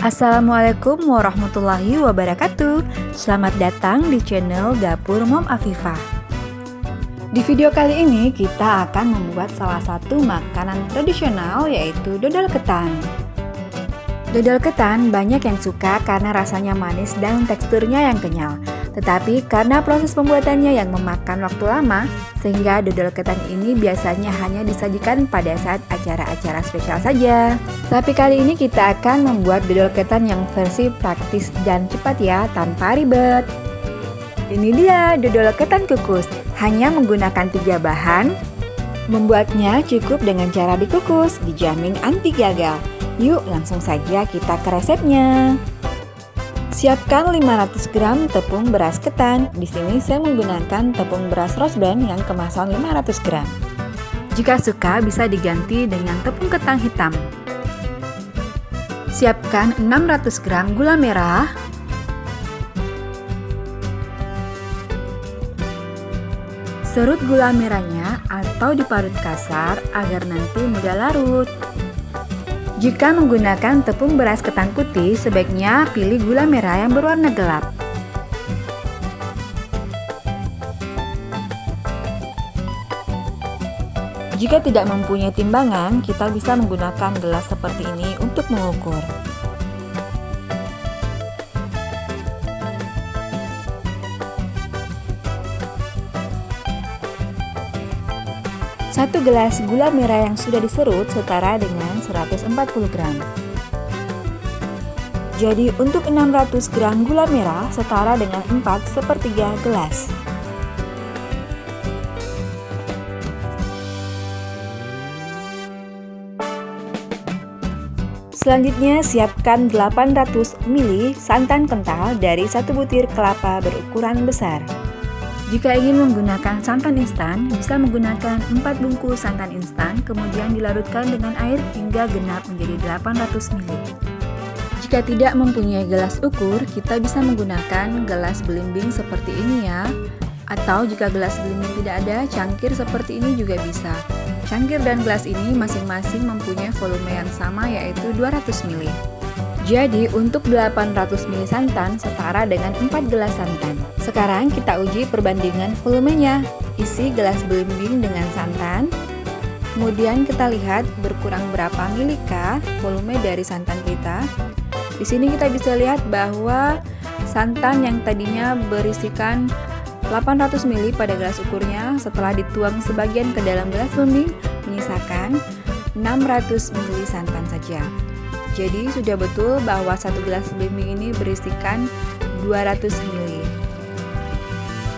Assalamualaikum warahmatullahi wabarakatuh. Selamat datang di channel Dapur Mom Afifah. Di video kali ini kita akan membuat salah satu makanan tradisional, yaitu dodol ketan. Dodol ketan banyak yang suka karena rasanya manis dan teksturnya yang kenyal. Tetapi karena proses pembuatannya yang memakan waktu lama, sehingga dodol ketan ini biasanya hanya disajikan pada saat acara-acara spesial saja. Tapi kali ini kita akan membuat dodol ketan yang versi praktis dan cepat ya, tanpa ribet. Ini dia dodol ketan kukus, hanya menggunakan 3 bahan. Membuatnya cukup dengan cara dikukus, dijamin anti gagal. Yuk langsung saja kita ke resepnya. Siapkan 500 gram tepung beras ketan. Di sini saya menggunakan tepung beras Rose Brand yang kemasan 500 gram. Jika suka bisa diganti dengan tepung ketan hitam. Siapkan 600 gram gula merah. Serut gula merahnya atau diparut kasar agar nanti mudah larut. Jika menggunakan tepung beras ketan putih, sebaiknya pilih gula merah yang berwarna gelap. Jika tidak mempunyai timbangan, kita bisa menggunakan gelas seperti ini untuk mengukur. Satu gelas gula merah yang sudah diserut setara dengan 140 gram. Jadi untuk 600 gram gula merah setara dengan 4/3 gelas. Selanjutnya siapkan 800 ml santan kental dari 1 butir kelapa berukuran besar. Jika ingin menggunakan santan instan, bisa menggunakan 4 bungkus santan instan, kemudian dilarutkan dengan air hingga genap menjadi 800 ml. Jika tidak mempunyai gelas ukur, kita bisa menggunakan gelas belimbing seperti ini ya. Atau jika gelas belimbing tidak ada, cangkir seperti ini juga bisa. Cangkir dan gelas ini masing-masing mempunyai volume yang sama, yaitu 200 ml. Jadi untuk 800 ml santan setara dengan 4 gelas santan. Sekarang kita uji perbandingan volumenya. Isi gelas belimbing dengan santan. Kemudian kita lihat berkurang berapa milikah volume dari santan kita. Di sini kita bisa lihat bahwa santan yang tadinya berisikan 800 ml pada gelas ukurnya, setelah dituang sebagian ke dalam gelas belimbing, menyisakan 600 ml santan saja. Jadi sudah betul bahwa satu gelas belimbing ini berisikan 200 ml.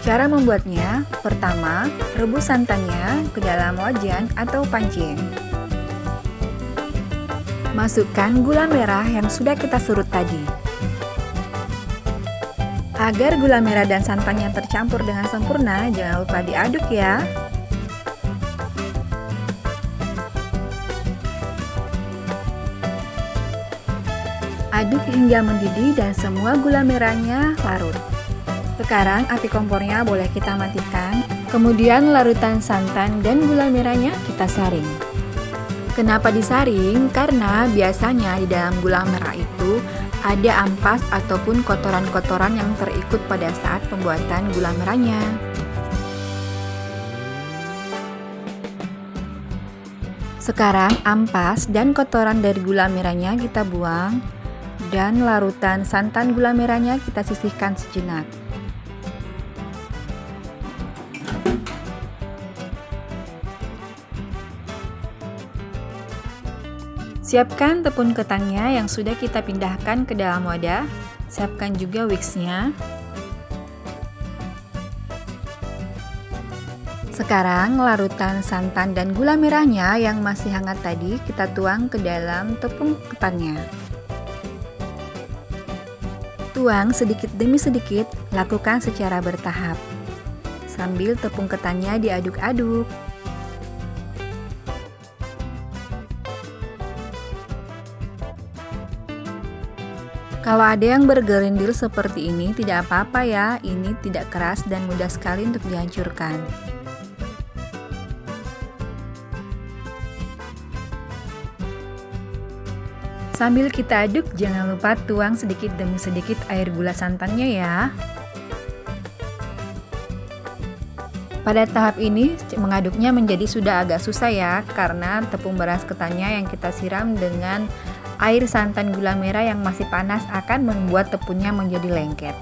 Cara membuatnya, pertama, rebus santannya ke dalam wajan atau panci. Masukkan gula merah yang sudah kita serut tadi. Agar gula merah dan santannya tercampur dengan sempurna, jangan lupa diaduk ya. Aduk hingga mendidih dan semua gula merahnya larut. Sekarang api kompornya boleh kita matikan. Kemudian larutan santan dan gula merahnya kita saring. Kenapa disaring? Karena biasanya di dalam gula merah itu ada ampas ataupun kotoran-kotoran yang terikut pada saat pembuatan gula merahnya. Sekarang ampas dan kotoran dari gula merahnya kita buang. Dan larutan santan gula merahnya kita sisihkan sejenak. Siapkan tepung ketannya yang sudah kita pindahkan ke dalam wadah. Siapkan juga wiksnya. Sekarang larutan santan dan gula merahnya yang masih hangat tadi kita tuang ke dalam tepung ketannya. Tuang sedikit demi sedikit, lakukan secara bertahap. Sambil tepung ketannya diaduk-aduk. Kalau ada yang bergerindil seperti ini, tidak apa-apa ya, ini tidak keras dan mudah sekali untuk dihancurkan. Sambil kita aduk, jangan lupa tuang sedikit demi sedikit air gula santannya ya. Pada tahap ini, mengaduknya menjadi sudah agak susah ya, karena tepung beras ketannya yang kita siram dengan air santan gula merah yang masih panas akan membuat tepungnya menjadi lengket.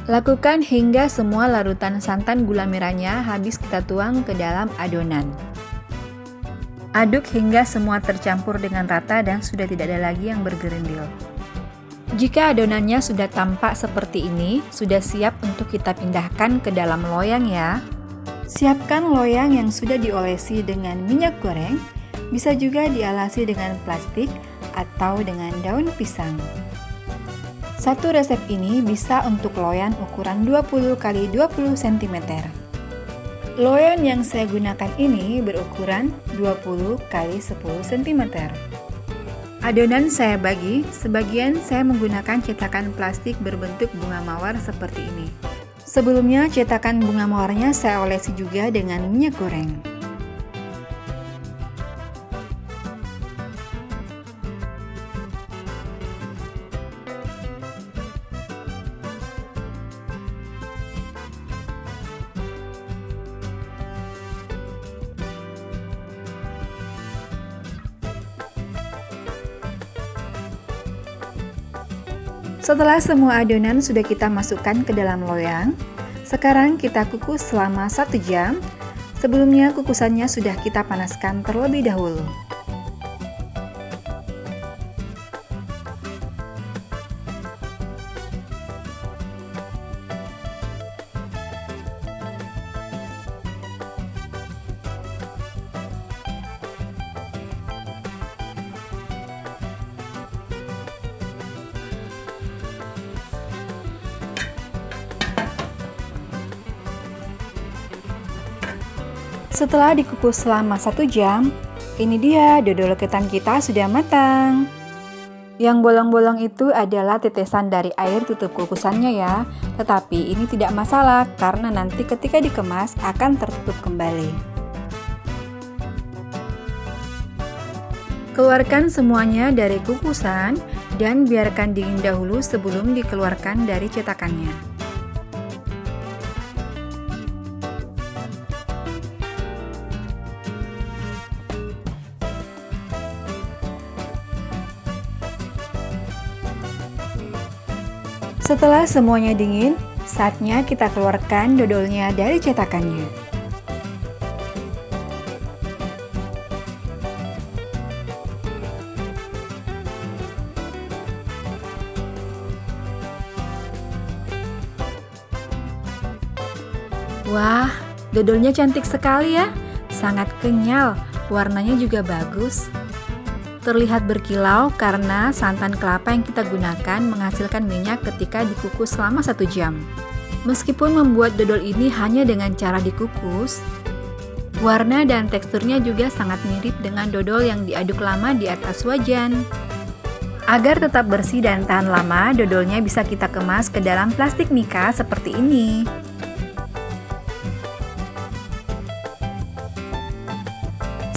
Lakukan hingga semua larutan santan gula merahnya habis kita tuang ke dalam adonan. Aduk hingga semua tercampur dengan rata dan sudah tidak ada lagi yang bergerindil. Jika adonannya sudah tampak seperti ini, sudah siap untuk kita pindahkan ke dalam loyang ya. Siapkan loyang yang sudah diolesi dengan minyak goreng, bisa juga dialasi dengan plastik atau dengan daun pisang. Satu resep ini bisa untuk loyang ukuran 20 x 20 cm. Loyang yang saya gunakan ini berukuran 20 x 10 cm. Adonan saya bagi, sebagian saya menggunakan cetakan plastik berbentuk bunga mawar seperti ini. Sebelumnya cetakan bunga mawarnya saya olesi juga dengan minyak goreng. Setelah semua adonan sudah kita masukkan ke dalam loyang, sekarang kita kukus selama 1 jam. Sebelumnya kukusannya sudah kita panaskan terlebih dahulu. Setelah dikukus selama 1 jam, ini dia dodol ketan kita sudah matang. Yang bolong-bolong itu adalah tetesan dari air tutup kukusannya ya, tetapi ini tidak masalah karena nanti ketika dikemas akan tertutup kembali. Keluarkan semuanya dari kukusan dan biarkan dingin dahulu sebelum dikeluarkan dari cetakannya. Setelah semuanya dingin, saatnya kita keluarkan dodolnya dari cetakannya. Wah, dodolnya cantik sekali ya, sangat kenyal, warnanya juga bagus. Terlihat berkilau karena santan kelapa yang kita gunakan menghasilkan minyak ketika dikukus selama 1 jam. Meskipun membuat dodol ini hanya dengan cara dikukus, warna dan teksturnya juga sangat mirip dengan dodol yang diaduk lama di atas wajan. Agar tetap bersih dan tahan lama, dodolnya bisa kita kemas ke dalam plastik mika seperti ini.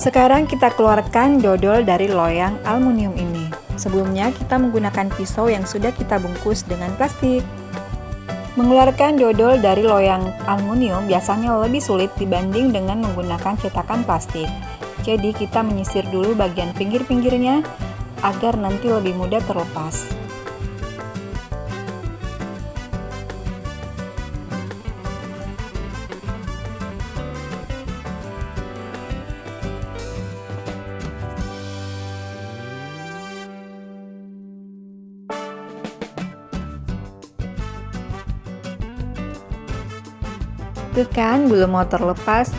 Sekarang kita keluarkan dodol dari loyang aluminium ini. Sebelumnya kita menggunakan pisau yang sudah kita bungkus dengan plastik. Mengeluarkan dodol dari loyang aluminium biasanya lebih sulit dibanding dengan menggunakan cetakan plastik. Jadi kita menyisir dulu bagian pinggir-pinggirnya agar nanti lebih mudah terlepas. Tuh kan, belum mau terlepas.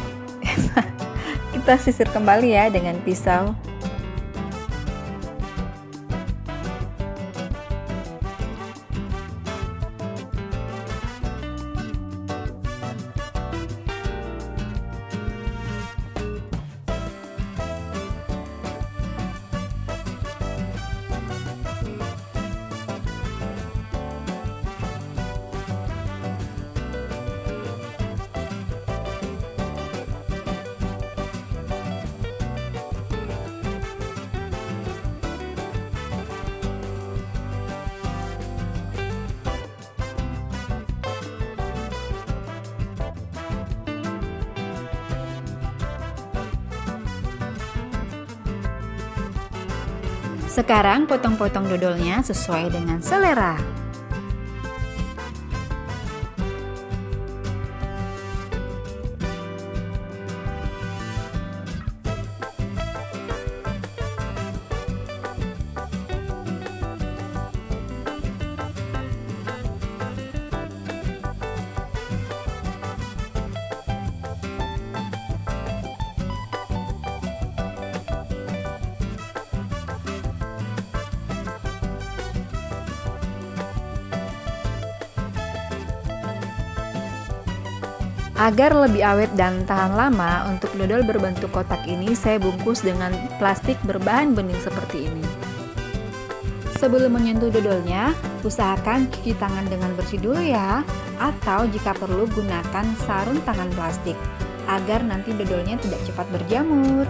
Kita Kita sisir kembali ya dengan pisau. Sekarang potong-potong dodolnya sesuai dengan selera. Agar lebih awet dan tahan lama, untuk dodol berbentuk kotak ini saya bungkus dengan plastik berbahan bening seperti ini. Sebelum menyentuh dodolnya, usahakan cuci tangan dengan bersih dulu ya, atau jika perlu gunakan sarung tangan plastik, agar nanti dodolnya tidak cepat berjamur.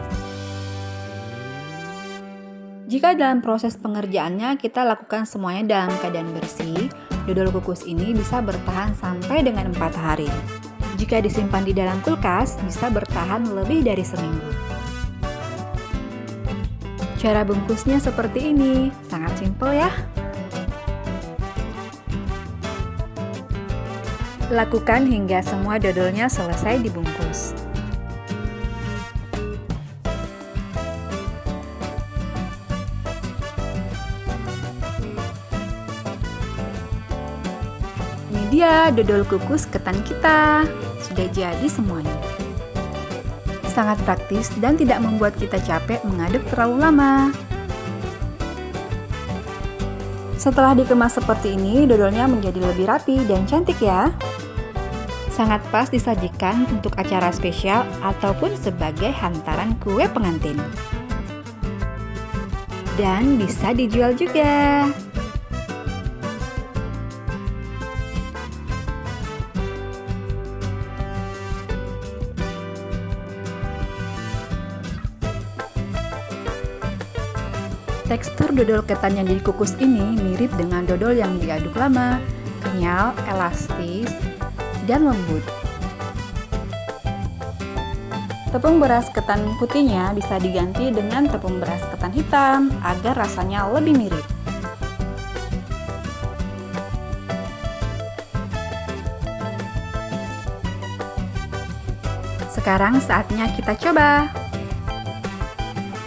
Jika dalam proses pengerjaannya kita lakukan semuanya dalam keadaan bersih, dodol kukus ini bisa bertahan sampai dengan 4 hari. Jika disimpan di dalam kulkas, bisa bertahan lebih dari seminggu. Cara bungkusnya seperti ini, sangat simpel ya. Lakukan hingga semua dodolnya selesai dibungkus. Ini dia dodol kukus ketan kita. Sudah jadi semuanya. Sangat praktis dan tidak membuat kita capek mengaduk terlalu lama. Setelah dikemas seperti ini, dodolnya menjadi lebih rapi dan cantik ya. Sangat pas disajikan untuk acara spesial ataupun sebagai hantaran kue pengantin. Dan bisa dijual juga. Tekstur dodol ketan yang dikukus ini mirip dengan dodol yang diaduk lama, kenyal, elastis, dan lembut. Tepung beras ketan putihnya bisa diganti dengan tepung beras ketan hitam agar rasanya lebih mirip. Sekarang saatnya kita coba.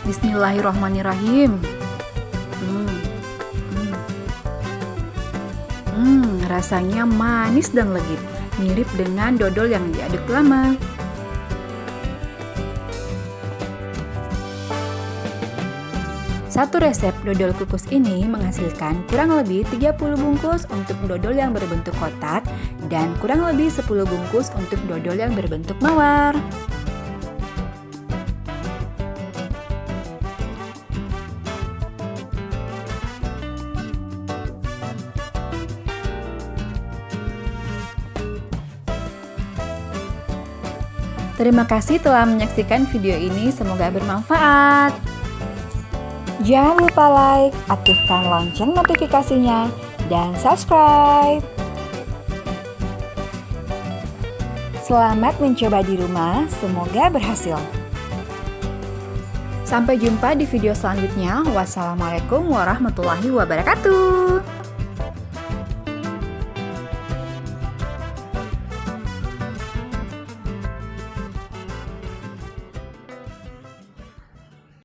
Bismillahirrahmanirrahim. Rasanya manis dan legit, mirip dengan dodol yang diaduk lama. Satu resep dodol kukus ini menghasilkan kurang lebih 30 bungkus untuk dodol yang berbentuk kotak dan kurang lebih 10 bungkus untuk dodol yang berbentuk mawar. Terima kasih telah menyaksikan video ini, semoga bermanfaat. Jangan lupa like, aktifkan lonceng notifikasinya, dan subscribe. Selamat mencoba di rumah, semoga berhasil. Sampai jumpa di video selanjutnya. Wassalamualaikum warahmatullahi wabarakatuh.